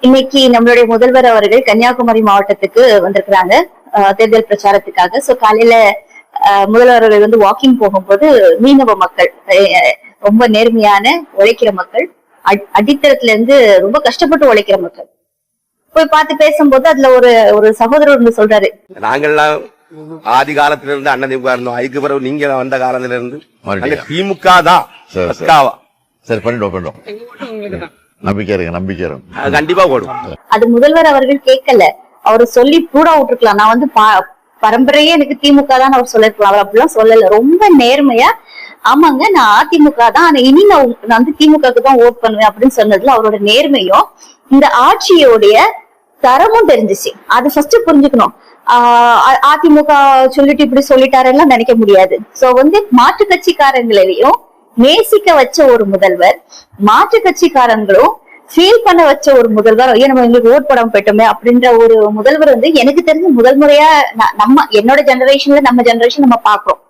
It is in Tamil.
இன்னைக்கு நம்மளுடைய முதல்வர் அவர்கள் கன்னியாகுமரி மாவட்டத்துக்கு வந்திருக்கிறாங்க தேர்தல் பிரச்சாரத்துக்காக. சோ காலையில முதல்வர் அவர்கள் வாக்கிங் போகும்போது மீனவ மக்கள், ரொம்ப நேர்மையான உழைக்கிற மக்கள், அடித்தளத்துல இருந்து ரொம்ப கஷ்டப்பட்டு உழைக்கிற மக்கள் போய் பார்த்து பேசும்போது அதுல ஒரு சகோதரர் சொல்றாரு, நாங்கெல்லாம் ஆதி காலத்துல இருந்து அண்ணன் திமுக இருந்தோம். அதுக்கு பிறகு நீங்க வந்த காலத்துல இருந்து திமுக தான். சரி, பண்ணிட்டோம். நம்பிக்கை கண்டிப்பா போடும். அது முதல்வர் அவர்கள் கேட்கல, அவரு சொல்லி ப்ரூடா விட்டுருக்கலாம். நான் பரம்பரையே எனக்கு திமுக தான் அவர் சொல்லிருக்கலாம். அவர் அப்படிலாம் சொல்லல. ரொம்ப நேர்மையா, ஆமாங்க நான் அதிமுக தான், ஆனா இனி நான் திமுகவுக்கு தான் ஓட் பண்ணுவேன் அப்படின்னு சொன்னதுல அவரோட நேர்மையும் இந்த ஆட்சியோடைய தரமும் தெரிஞ்சிச்சு. அது ஃபர்ஸ்ட் புரிஞ்சுக்கணும். அதிமுக சொல்லிட்டு இப்படி சொல்லிட்டாரெல்லாம் நினைக்க முடியாது. சோ மாற்று கட்சிக்காரங்களையும் நேசிக்க வச்ச ஒரு முதல்வர், மாற்று கட்சிக்காரங்களும் ஃபீல் பண்ண வச்ச ஒரு முதல்வர். நம்ம எங்களுக்கு ஓட் படம் போயிட்டோமே அப்படின்ற ஒரு முதல்வர் எனக்கு தெரிஞ்ச முதல் முறையா என்னோட ஜெனரேஷன்ல நம்ம பாக்குறோம்.